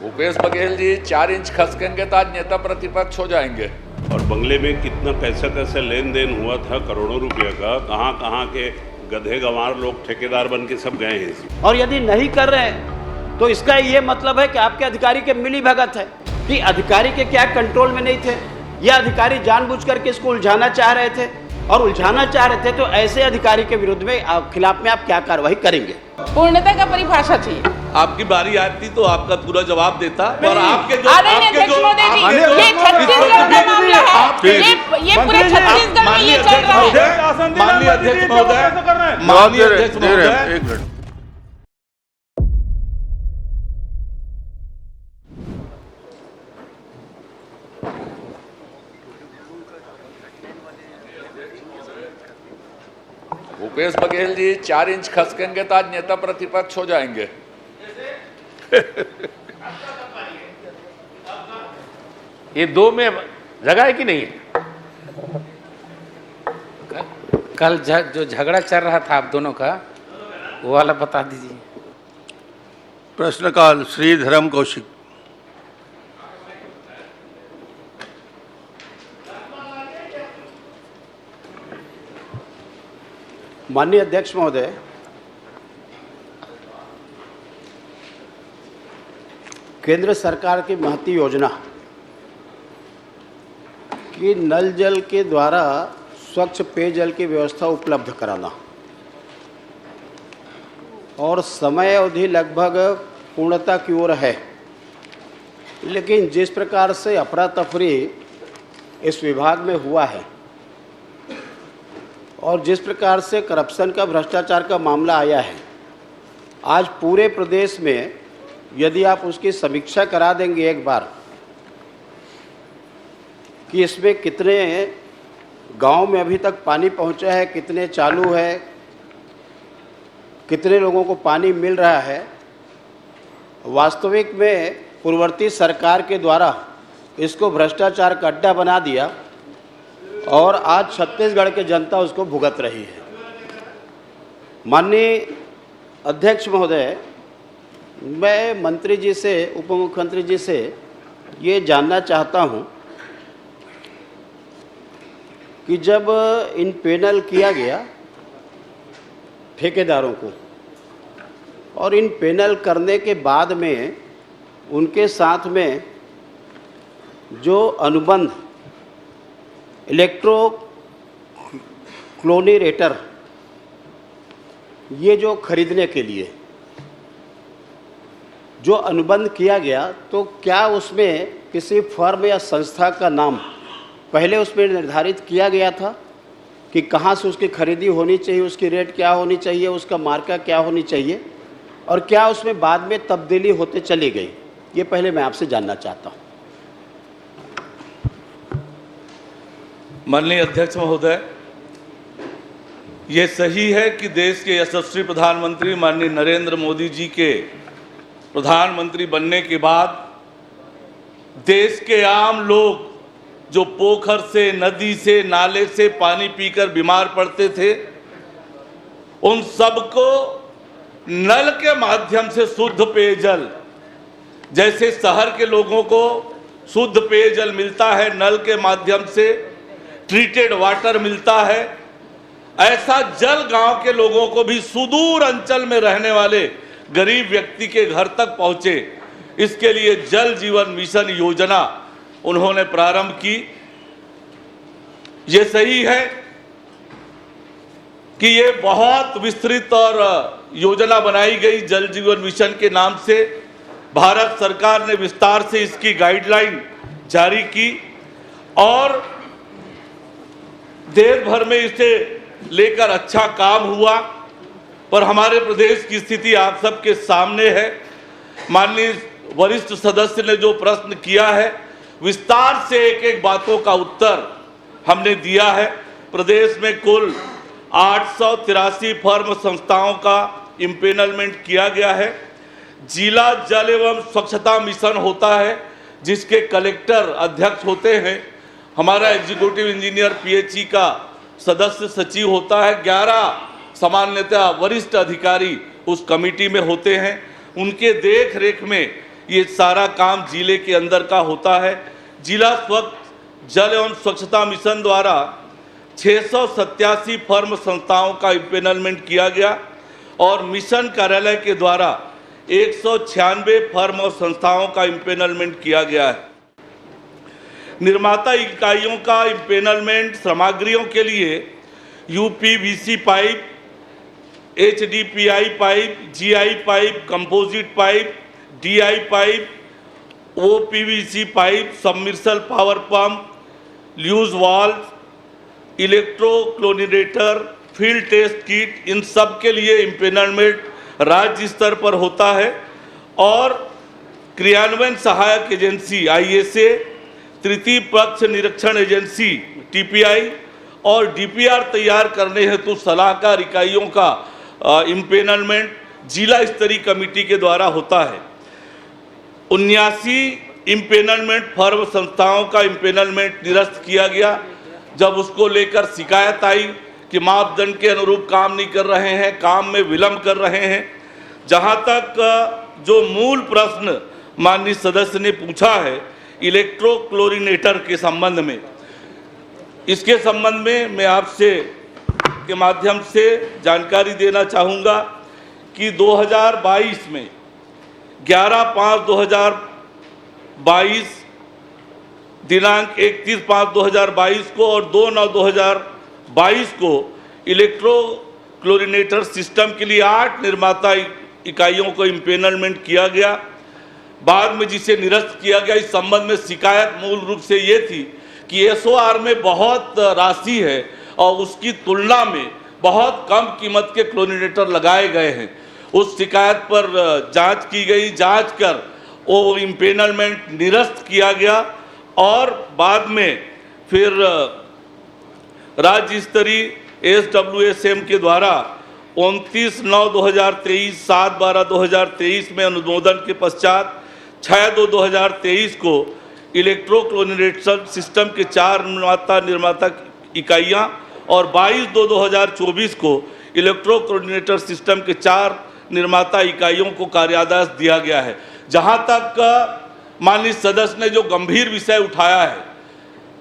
Bhupesh Baghel ji 4 inch खसकेंगे तो आज नेता प्रतिपक्ष हो जाएंगे। और बंगले में कितना कैसे लेन देन हुआ था, करोड़ों रुपए का, कहाँ कहाँ के गधे गंवार लोग ठेकेदार बन के सब गए हैं। और यदि नहीं कर रहे हैं तो इसका ये मतलब है कि आपके अधिकारी के मिली भगत है कि अधिकारी के क्या कंट्रोल में नहीं थे, या अधिकारी जानबूझ करके इसको उलझाना चाह रहे थे, और उलझाना चाह रहे थे तो ऐसे अधिकारी के विरुद्ध में खिलाफ में आप क्या कार्रवाई करेंगे? पूर्णता का परिभाषा चाहिए। आपकी बारी आती तो आपका पूरा जवाब देता, और आपके जो ये छत्तीसगढ़ का मामला है, ये पूरे छत्तीसगढ़ में ये चल रहा है। माननीय अध्यक्ष महोदय, भूपेश बघेल जी 4 इंच खसकेंगे तो आज नेता प्रतिपक्ष हो जाएंगे। ये दो में जगह है कि नहीं? कल जो झगड़ा चल रहा था आप दोनों का, वो वाला बता दीजिए। प्रश्नकाल श्री धर्म कौशिक। माननीय अध्यक्ष महोदय, केंद्र सरकार की महती योजना कि नल जल के द्वारा स्वच्छ पेयजल की व्यवस्था उपलब्ध कराना, और समय अवधि लगभग पूर्णता की ओर है, लेकिन जिस प्रकार से अफरा तफरी इस विभाग में हुआ है और जिस प्रकार से करप्शन का, भ्रष्टाचार का मामला आया है, आज पूरे प्रदेश में यदि आप उसकी समीक्षा करा देंगे एक बार कि इसमें कितने गांव में अभी तक पानी पहुंचा है, कितने चालू है, कितने लोगों को पानी मिल रहा है, वास्तविक में पूर्ववर्ती सरकार के द्वारा इसको भ्रष्टाचार का अड्डा बना दिया और आज छत्तीसगढ़ की जनता उसको भुगत रही है। माननीय अध्यक्ष महोदय, मैं मंत्री जी से, उप मुख्यमंत्री जी से ये जानना चाहता हूँ कि जब इन पैनल किया गया ठेकेदारों को, और इन पैनल करने के बाद में उनके साथ में जो अनुबंध इलेक्ट्रो क्लोनीरेटर ये जो खरीदने के लिए जो अनुबंध किया गया, तो क्या उसमें किसी फर्म या संस्था का नाम पहले उसमें निर्धारित किया गया था कि कहाँ से उसकी खरीदी होनी चाहिए, उसकी रेट क्या होनी चाहिए, उसका मार्का क्या होनी चाहिए, और क्या उसमें बाद में तब्दीली होते चली गई? ये पहले मैं आपसे जानना चाहता हूँ। माननीय अध्यक्ष महोदय, ये सही है कि देश के यशस्वी प्रधानमंत्री माननीय नरेंद्र मोदी जी के प्रधानमंत्री बनने के बाद देश के आम लोग जो पोखर से, नदी से, नाले से पानी पीकर बीमार पड़ते थे, उन सबको नल के माध्यम से शुद्ध पेयजल, जैसे शहर के लोगों को शुद्ध पेयजल मिलता है नल के माध्यम से, ट्रीटेड वाटर मिलता है, ऐसा जल गांव के लोगों को भी सुदूर अंचल में रहने वाले गरीब व्यक्ति के घर तक पहुंचे, इसके लिए जल जीवन मिशन योजना उन्होंने प्रारंभ की। ये सही है कि ये बहुत विस्तृत और योजना बनाई गई जल जीवन मिशन के नाम से। भारत सरकार ने विस्तार से इसकी गाइडलाइन जारी की और देश भर में इसे लेकर अच्छा काम हुआ, पर हमारे प्रदेश की स्थिति आप सबके सामने है। माननीय वरिष्ठ सदस्य ने जो प्रश्न किया है, विस्तार से एक एक बातों का उत्तर हमने दिया है। प्रदेश में कुल 883 फर्म संस्थाओं का इम्पेनलमेंट किया गया है। जिला जल एवं स्वच्छता मिशन होता है जिसके कलेक्टर अध्यक्ष होते हैं। हमारा एग्जीक्यूटिव इंजीनियर पीएचई का सदस्य सचिव होता है। 11 सामान्यतः वरिष्ठ अधिकारी उस कमेटी में होते हैं। उनके देख रेख में ये सारा काम जिले के अंदर का होता है। जिला स्वच्छ जल एवं स्वच्छता मिशन द्वारा 687 फर्म संस्थाओं का इम्पेनलमेंट किया गया और मिशन कार्यालय के द्वारा 196 फर्म और संस्थाओं का इम्पेनलमेंट किया गया है। निर्माता इकाइयों का इम्पेनलमेंट सामग्रियों के लिए UPVC pipe, HDPE pipe, GI pipe, composite pipe, DI pipe, OPVC pipe, submersible power pump, sluice valve, electrochlorinator, field test kit, इन सब के लिए इम्पेनलमेंट राज्य स्तर पर होता है। और क्रियान्वयन सहायक एजेंसी आईएसए, तृतीय पक्ष निरीक्षण एजेंसी टीपीआई और डीपीआर तैयार करने हेतु सलाहकार इकाइयों का इम्पेनलमेंट जिला स्तरीय कमेटी के द्वारा होता है। 79 इम्पेनलमेंट फर्म संस्थाओं का इम्पेनलमेंट निरस्त किया गया जब उसको लेकर शिकायत आई कि मापदंड के अनुरूप काम नहीं कर रहे हैं, काम में विलंब कर रहे हैं। जहां तक जो मूल प्रश्न माननीय सदस्य ने पूछा है इलेक्ट्रोक्लोरिनेटर के संबंध में, इसके संबंध में मैं आपसे के माध्यम से जानकारी देना चाहूँगा कि 2022 में 11/5/2022 दिनांक 31/5/2022 को और 2/9/2022 को इलेक्ट्रोक्लोरिनेटर सिस्टम के लिए 8 निर्माता इकाइयों को इम्पेनलमेंट किया गया। बाद में जिसे निरस्त किया गया, इस संबंध में शिकायत मूल रूप से ये थी कि एसओआर में बहुत राशि है और उसकी तुलना में बहुत कम कीमत के क्लोरिनेटर लगाए गए हैं। उस शिकायत पर जांच की गई, जांच कर वो इम्पेनलमेंट निरस्त किया गया और बाद में फिर राज्य स्तरीय SWSM के द्वारा 29/9/2023, 7/12/2023 में अनुमोदन के पश्चात 6/2/2023 को इलेक्ट्रोक्लोरिनेटर सिस्टम के 4 निर्माता इकाइयाँ और 22/2/2024 को इलेक्ट्रोक्लोरिनेटर सिस्टम के 4 निर्माता इकाइयों को कार्यादेश दिया गया है। जहां तक माननीय सदस्य ने जो गंभीर विषय उठाया है,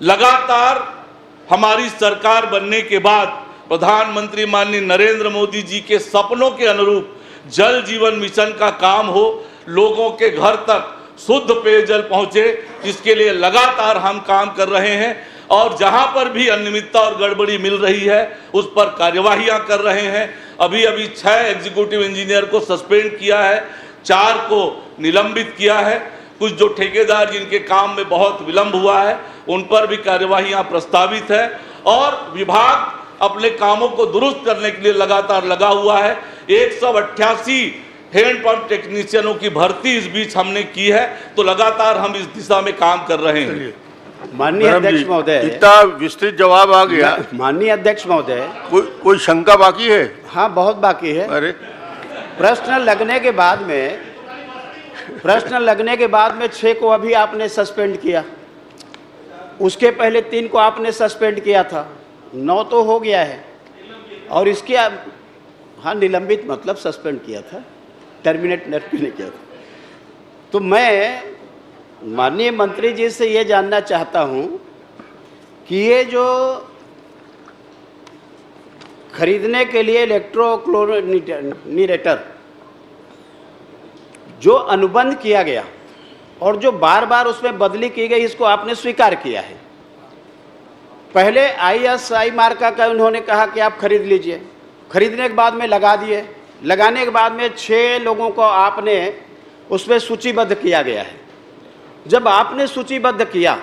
लगातार हमारी सरकार बनने के बाद प्रधानमंत्री माननीय नरेंद्र मोदी जी के सपनों के अनुरूप जल जीवन मिशन का काम हो, लोगों के घर तक शुद्ध पेयजल पहुंचे, इसके लिए लगातार हम काम कर रहे हैं और जहां पर भी अनियमितता और गड़बड़ी मिल रही है उस पर कार्यवाहियां कर रहे हैं। अभी 6 एग्जीक्यूटिव इंजीनियर को सस्पेंड किया है, 4 को निलंबित किया है। कुछ जो ठेकेदार जिनके काम में बहुत विलंब हुआ है उन पर भी कार्यवाहियां प्रस्तावित है और विभाग अपने कामों को दुरुस्त करने के लिए लगातार लगा हुआ है। 188 हैंडपंप टेक्नीशियनों की भर्ती इस बीच हमने की है, तो लगातार हम इस दिशा में काम कर रहे हैं। माननीय अध्यक्ष महोदय, इतना विस्तृत जवाब आ गया। माननीय अध्यक्ष महोदय, कोई शंका बाकी है? हाँ, बहुत बाकी है। अरे प्रश्न लगने के बाद में 6 को अभी आपने सस्पेंड किया, उसके पहले 3 को आपने सस्पेंड किया था, 9 तो हो गया है और इसके हाँ निलंबित मतलब सस्पेंड किया था, टर्मिनेट नहीं किया था। तो मैं माननीय मंत्री जी से ये जानना चाहता हूँ कि ये जो खरीदने के लिए इलेक्ट्रोक्लोरिनेटर जो अनुबंध किया गया और जो बार बार उसमें बदली की गई, इसको आपने स्वीकार किया है। पहले ISI मार्का का उन्होंने कहा कि आप खरीद लीजिए, खरीदने के बाद में लगा दिए, लगाने के बाद में 6 लोगों को आपने उसमें सूचीबद्ध किया गया है। जब आपने सूचीबद्ध किया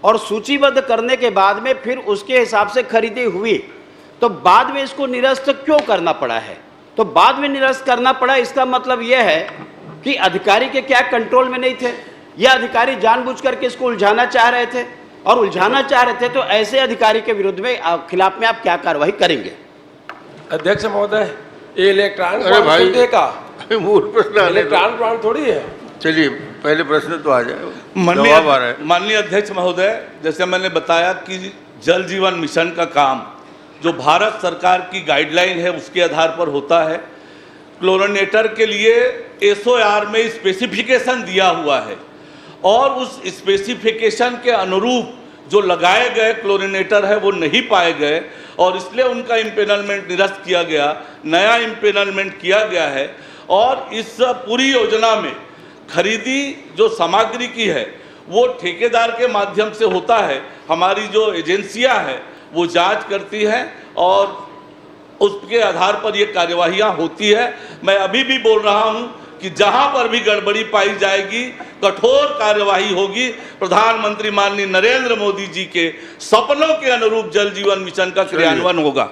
और सूचीबद्ध करने के बाद में फिर उसके हिसाब से खरीदी हुई, तो बाद में इसको निरस्त क्यों करना पड़ा है? तो बाद में निरस्त करना पड़ा, इसका मतलब यह है कि अधिकारी के क्या कंट्रोल में नहीं थे, या अधिकारी जानबूझ करके इसको उलझाना चाह रहे थे, और उलझाना चाह रहे थे तो ऐसे अधिकारी के विरुद्ध में खिलाफ में आप क्या कार्रवाई करेंगे? अध्यक्ष महोदय, ये इलेक्ट्रॉनिक मूल प्रश्न इलेक्ट्रॉनिक थोड़ी है। चलिए पहले प्रश्न तो आ जाए, जवाब आ रहा है। माननीय अध्यक्ष महोदय, जैसे मैंने बताया कि जल जीवन मिशन का काम जो भारत सरकार की गाइडलाइन है उसके आधार पर होता है। क्लोरिनेटर के लिए एसओआर में स्पेसिफिकेशन दिया हुआ है और उस स्पेसिफिकेशन के अनुरूप जो लगाए गए क्लोरीनेटर है वो नहीं पाए गए और इसलिए उनका इम्पेनलमेंट निरस्त किया गया, नया इम्पेनलमेंट किया गया है। और इस पूरी योजना में खरीदी जो सामग्री की है वो ठेकेदार के माध्यम से होता है। हमारी जो एजेंसियां हैं वो जांच करती हैं और उसके आधार पर ये कार्यवाहियां होती है। मैं अभी भी बोल रहा हूं कि जहां पर भी गड़बड़ी पाई जाएगी कठोर कार्यवाही होगी। प्रधानमंत्री माननीय नरेंद्र मोदी जी के सपनों के अनुरूप जल जीवन मिशन का क्रियान्वयन होगा।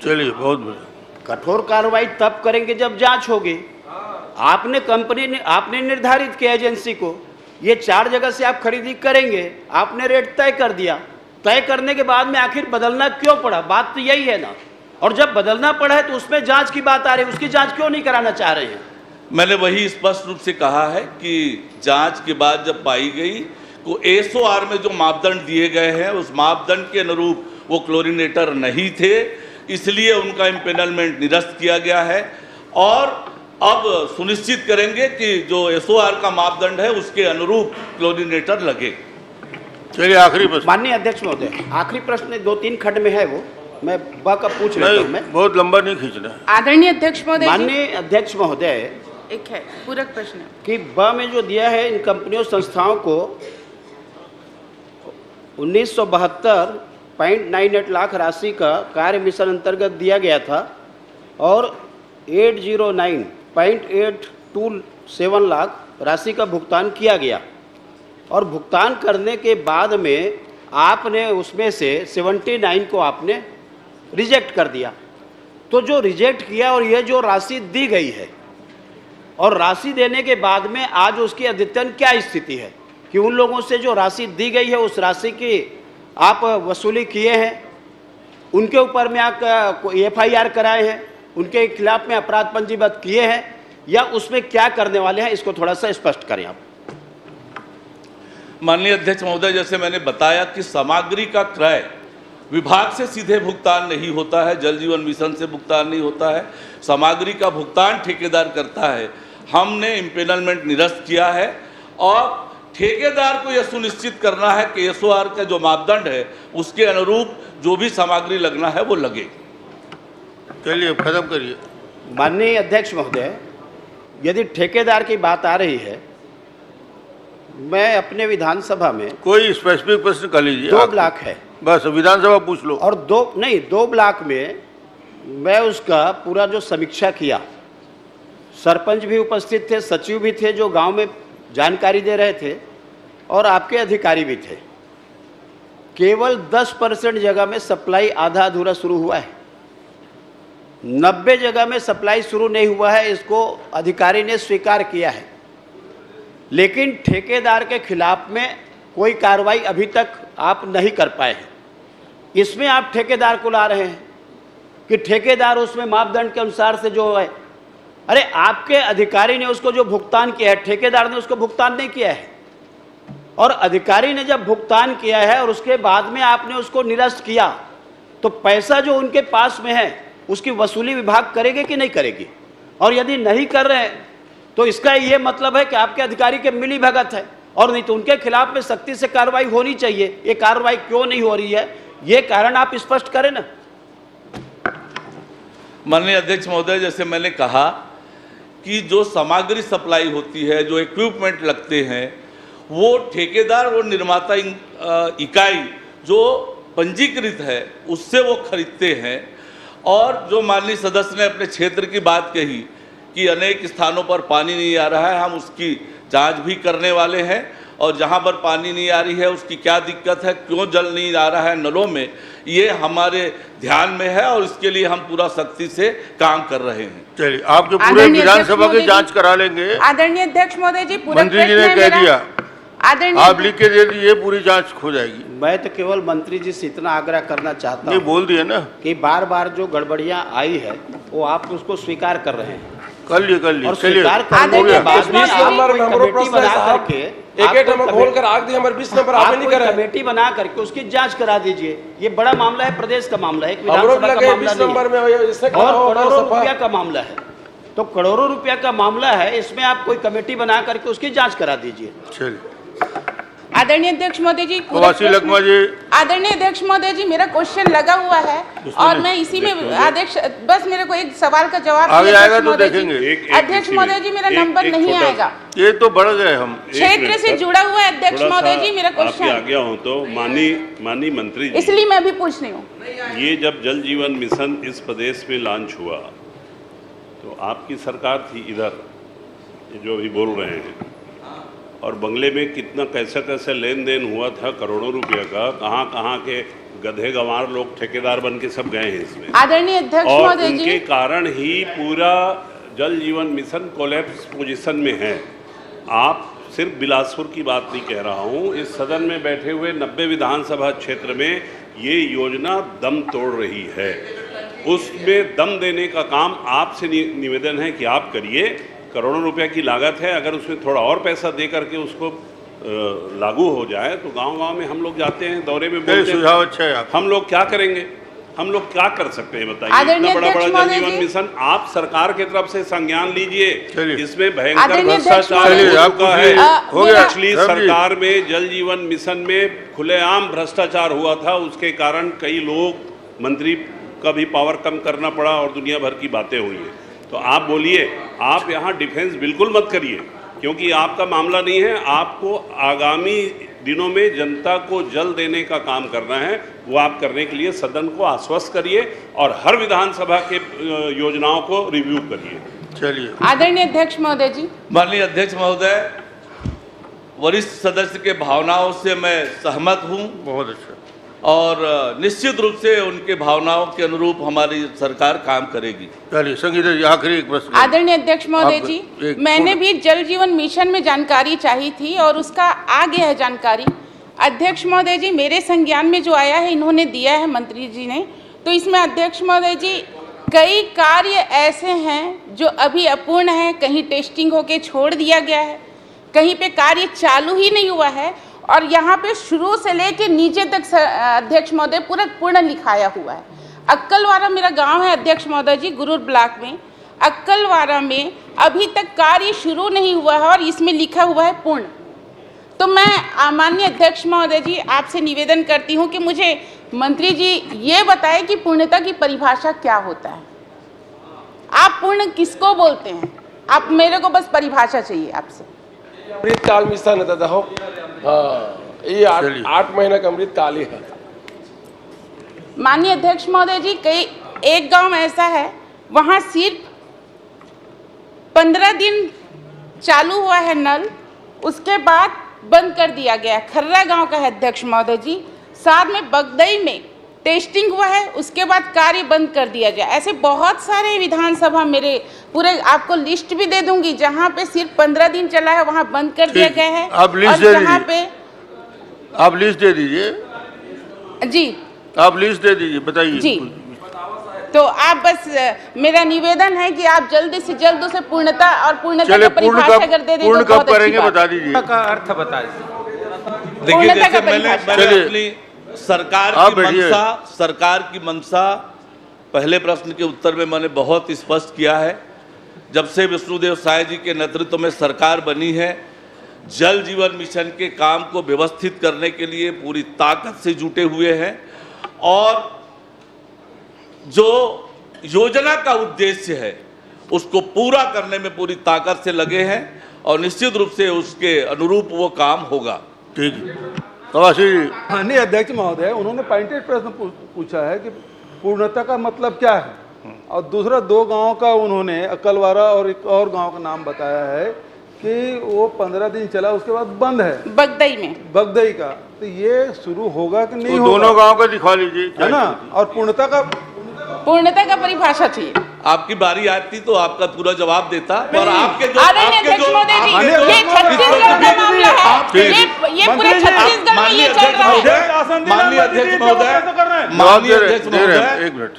चलिए, बहुत बढ़िया। कठोर कार्रवाई तब करेंगे जब जांच होगी। आपने निर्धारित किया एजेंसी को, ये 4 जगह से आप खरीदी करेंगे, आपने रेट तय कर दिया। तय करने के बाद में आखिर बदलना क्यों पड़ा? बात तो यही है ना। और जब बदलना पड़ा है तो उसमें जांच की बात आ रही है, उसकी जांच क्यों नहीं कराना चाह रहे हैं? मैंने वही स्पष्ट रूप से कहा है कि जांच के बाद जब पाई गई को एसओआर में जो मापदंड दिए गए हैं उस मापदंड के अनुरूप वो क्लोरीनेटर नहीं थे, इसलिए उनका इम्पेनलमेंट निरस्त किया गया है। और अब सुनिश्चित करेंगे कि जो एसओआर का मापदंड है उसके अनुरूप क्लोरीनेटर लगे। चलिए, आखिरी प्रश्न। माननीय अध्यक्ष महोदय, आखिरी प्रश्न 2-3 खंड में है, वो मैं ब का पूछ लेता हूं। मैं बहुत लंबा नहीं खींचना। आदरणीय अध्यक्ष महोदय, माननीय अध्यक्ष महोदय, एक है पूरक प्रश्न कि ब में जो दिया है, इन कंपनियों संस्थाओं को 1972.98 लाख राशि का कार्य मिशन अंतर्गत दिया गया था और 809.827 लाख राशि का भुगतान किया गया और भुगतान करने के बाद में आपने उसमें से 79 को आपने रिजेक्ट कर दिया। तो जो रिजेक्ट किया और ये जो राशि दी गई है और राशि देने के बाद में आज उसकी अद्यतन क्या स्थिति है कि उन लोगों से जो राशि दी गई है उस राशि की आप वसूली किए हैं, उनके ऊपर में आप FIR कराए हैं, उनके खिलाफ में अपराध पंजीबद्ध किए हैं या उसमें क्या करने वाले हैं, इसको थोड़ा सा स्पष्ट करें आप। माननीय अध्यक्ष महोदय, जैसे मैंने बताया कि सामग्री का क्रय विभाग से सीधे भुगतान नहीं होता है, जल जीवन मिशन से भुगतान नहीं होता है, सामग्री का भुगतान ठेकेदार करता है। हमने इम्पेनलमेंट निरस्त किया है और ठेकेदार को यह सुनिश्चित करना है कि एसओआर का जो मापदंड है उसके अनुरूप जो भी सामग्री लगना है वो लगे। चलिए, खत्म करिए। माननीय अध्यक्ष महोदय, यदि ठेकेदार की बात आ रही है, मैं अपने विधानसभा में कोई स्पेसिफिक प्रश्न कर लीजिए। 2 ब्लॉक है, बस विधानसभा पूछ लो। और 2 ब्लॉक में मैं उसका पूरा जो समीक्षा किया, सरपंच भी उपस्थित थे, सचिव भी थे जो गांव में जानकारी दे रहे थे और आपके अधिकारी भी थे। केवल 10% जगह में सप्लाई आधा अधूरा शुरू हुआ है, 90 जगह में सप्लाई शुरू नहीं हुआ है, इसको अधिकारी ने स्वीकार किया है। लेकिन ठेकेदार के खिलाफ में कोई कार्रवाई अभी तक आप नहीं कर पाए हैं। इसमें आप ठेकेदार को ला रहे हैं कि ठेकेदार उसमें मापदंड के अनुसार से जो है, अरे आपके अधिकारी ने उसको जो भुगतान किया है, ठेकेदार ने उसको भुगतान नहीं किया है। और अधिकारी ने जब भुगतान किया है और उसके बाद में आपने उसको निरस्त किया, तो पैसा जो उनके पास में है उसकी वसूली विभाग करेगी कि नहीं करेगी? और यदि नहीं कर रहे हैं तो इसका ये मतलब है कि आपके अधिकारी के मिली भगत है, और नहीं तो उनके खिलाफ में सख्ती से कार्रवाई होनी चाहिए। ये कार्रवाई क्यों नहीं हो रही है, ये कारण आप स्पष्ट करें ना। माननीय अध्यक्ष महोदय, जैसे मैंने कहा कि जो सामग्री सप्लाई होती है, जो इक्विपमेंट लगते हैं, वो ठेकेदार और निर्माता इकाई जो पंजीकृत है उससे वो खरीदते हैं। और जो माननीय सदस्य ने अपने क्षेत्र की बात कही कि अनेक स्थानों पर पानी नहीं आ रहा है, हम उसकी जांच भी करने वाले हैं और जहां पर पानी नहीं आ रही है उसकी क्या दिक्कत है, क्यों जल नहीं आ रहा है नलों में, ये हमारे ध्यान में है और इसके लिए हम पूरा सख्ती से काम कर रहे हैं। चलिए, आपके पूरे विधानसभा की जांच करा लेंगे। आदरणीय अध्यक्ष महोदय जी, मंत्री जी ने कह दिया, आप लिख के दे दीजिए, पूरी जांच हो जाएगी। मैं तो केवल मंत्री जी से इतना आग्रह करना चाहता हूँ, बोल दिए ना कि बार बार जो गड़बड़ियाँ आई है वो आप उसको स्वीकार कर रहे हैं। कर लिए और स्वीकार करने के बाद में कमेटी बना करके कमेटी बना करके उसकी जांच करा दीजिए। ये बड़ा मामला है, प्रदेश का मामला है, विधानसभा का मामला नहीं है और करोड़ों रुपया का मामला है। तो करोड़ों रुपया का मामला है, इसमें आप कोई कमेटी बना करके उसकी जांच करा दीजिए। चलिए आदरणीय अध्यक्ष महोदय जी, कवासी लकमा जी, आदरणीय अध्यक्ष महोदय जी, मेरा क्वेश्चन लगा हुआ है और मैं इसी में अध्यक्ष बस मेरे को एक सवाल का जवाब आगे आएगा तो महोदय जी। देखेंगे। अध्यक्ष महोदय जी, मेरा नंबर नहीं आएगा, ये तो बढ़ गए हम। क्षेत्र से जुड़ा हुआ है अध्यक्ष महोदय जी मेरा आपकी क्वेश्चन, आज्ञा हो तो माननीय मंत्री जी, इसलिए मैं अभी पूछ रही हूँ। ये जब जल जीवन मिशन इस प्रदेश में लॉन्च हुआ तो आपकी सरकार थी इधर, ये जो अभी बोल रहे हैं, और बंगले में कितना कैसे लेन देन हुआ था करोड़ों रुपए का, कहाँ के गधे गंवार लोग ठेकेदार बन के सब गए हैं इसमें। आदरणीय अध्यक्ष और महोदय उनके जी, कारण ही पूरा जल जीवन मिशन कोलैप्स पोजीशन में है। आप सिर्फ बिलासपुर की बात नहीं कह रहा हूँ, इस सदन में बैठे हुए 90 विधानसभा क्षेत्र में ये योजना दम तोड़ रही है। उसमें दम देने का काम आपसे निवेदन है कि आप करिए। करोड़ों रुपए की लागत है, अगर उसमें थोड़ा और पैसा दे करके उसको लागू हो जाए तो गांव-गांव में हम लोग जाते हैं, दौरे में बोलते हैं, सुझाव अच्छा है। हम लोग क्या करेंगे, हम लोग क्या कर सकते हैं बताइए। आदरणीय इतना बड़ा अध्यक्ष जल महोदय जीवन जी, मिशन आप सरकार की तरफ से संज्ञान लीजिए, चलिए। इसमें भयंकर आदरणीय अध्यक्ष भ्रष्टाचार चलिए, हो आप चुका है। हो गया। पिछली राम जी। सरकार में जल जीवन मिशन में खुलेआम भ्रष्टाचार हुआ था, उसके कारण कई लोग मंत्री का भी पावर कम करना पड़ा और दुनिया भर की बातें हुई हैं। तो आप बोलिए, आप यहाँ डिफेंस बिल्कुल मत करिए, क्योंकि आपका मामला नहीं है। आपको आगामी दिनों में जनता को जल देने का काम करना है, वो आप करने के लिए सदन को आश्वस्त करिए और हर विधानसभा के योजनाओं को रिव्यू करिए। चलिए आदरणीय अध्यक्ष महोदय जी, माननीय अध्यक्ष महोदय, वरिष्ठ सदस्य के भावनाओं से मैं सहमत हूं बहुत अच्छा। और निश्चित रूप से उनके भावनाओं के अनुरूप हमारी सरकार काम करेगी। चलिए संगीता जी, आखिरी एक प्रश्न। आदरणीय अध्यक्ष महोदय आप जी, एक मैंने थोड़ा- भी जल जीवन मिशन में जानकारी चाहिए थी और उसका आ गया है जानकारी। अध्यक्ष महोदय जी, मेरे संज्ञान में जो आया है, इन्होंने दिया है मंत्री जी ने, तो इसमें अध्यक्ष महोदय जी कई कार्य ऐसे हैं जो अभी अपूर्ण है, कहीं टेस्टिंग होके छोड़ दिया गया है, कहीं पे कार्य चालू ही नहीं हुआ है और यहाँ पे शुरू से लेके नीचे तक अध्यक्ष महोदय पूर्ण लिखाया हुआ है। अक्कलवारा मेरा गांव है अध्यक्ष महोदय जी, गुरूर ब्लॉक में। अक्कलवारा में अभी तक कार्य शुरू नहीं हुआ है और इसमें लिखा हुआ है पूर्ण। तो मैं माननीय अध्यक्ष महोदय जी आपसे निवेदन करती हूँ कि मुझे मंत्री जी ये बताएं कि पूर्णता की परिभाषा क्या होता है। आप पूर्ण किसको बोलते हैं? आप मेरे को बस परिभाषा चाहिए आपसे। अमृतकाल मिशन है दादा हो। हाँ, ये 8 महीना का अमृतकाल ही है। माननीय अध्यक्ष महोदय जी, एक गांव ऐसा है, वहां सिर्फ 15 दिन चालू हुआ है नल, उसके बाद बंद कर दिया गया। खर्रा गांव का है अध्यक्ष महोदय जी। साथ में बगदई में टेस्टिंग हुआ है, उसके बाद कार्य बंद कर दिया गया। ऐसे बहुत सारे विधानसभा मेरे पूरे आपको लिस्ट भी दे दूंगी जहां पे सिर्फ 15 दिन चला है, वहां बंद कर दिया गया है। आप लिस्ट और दे जहां दीजिए। पे आप लिस्ट दे दीजिए जी, आप लिस्ट दे दीजिए, बताइए जी। तो आप बस मेरा निवेदन है कि आप जल्दी से जल्द उसे पूर्णता और पूर्णता चलिए का परिभाषा अगर दे दें पूर्ण तो कब बहुत अच्छी करेंगे बात बता है। दीजिए। का अर्थ बता दीजिए। देखिए, पूर्णता जैसे का मैंने परिभाषा। चलिए। अपनी सरकार आप की बैठिए। मंशा पहले प्रश्न के उत्तर में मैंने बहुत स्पष्ट किया है। जब से विष्णुदेव साय जी के नेतृत्व में सरकार बनी है, जल जीवन मिशन के काम को व्यवस्थित करने के लिए पूरी ताकत से जुटे हुए हैं और जो योजना का उद्देश्य है उसको पूरा करने में पूरी ताकत से लगे हैं और निश्चित रूप से उसके अनुरूप वो काम होगा। ठीक है, कवासी जी। माननीय अध्यक्ष महोदय, उन्होंने पॉइंटेड प्रश्न पूछा है कि पूर्णता का मतलब क्या है, और दूसरा 2 गांव का उन्होंने अक्कलवारा और एक और गांव का नाम बताया है कि वो 15 दिन चला, उसके बाद बंद है बगदई में। बगदई का। तो ये शुरू होगा कि नहीं तो होगा? दोनों गांव का दिखा लीजिए, है ना। और पूर्णता का परिभाषा चाहिए। आपकी बारी आती तो आपका पूरा जवाब देता, और आपके जो आदरणीय अध्यक्ष महोदय जी, ये छत्तीसगढ़ का मामला है, ये पूरे छत्तीसगढ़ में ये चल रहा है।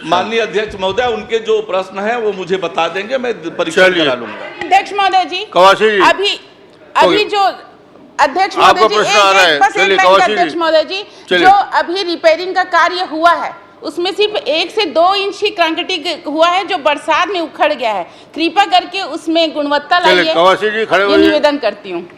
माननीय अध्यक्ष महोदय, उनके जो प्रश्न है वो मुझे बता देंगे, मैं परीक्षा करा लूंगा। अध्यक्ष महोदय जी, कवासी जी, अभी जो अध्यक्ष महोदय जी, बस एक लाइन का अध्यक्ष महोदय जी, जो अभी रिपेयरिंग का कार्य हुआ है उसमें सिर्फ 1 से 2 इंच ही कंक्रीट हुआ है जो बरसात में उखड़ गया है। कृपा करके उसमें गुणवत्ता लाइए, कवासी जी खड़े ये होइए। निवेदन करती हूँ।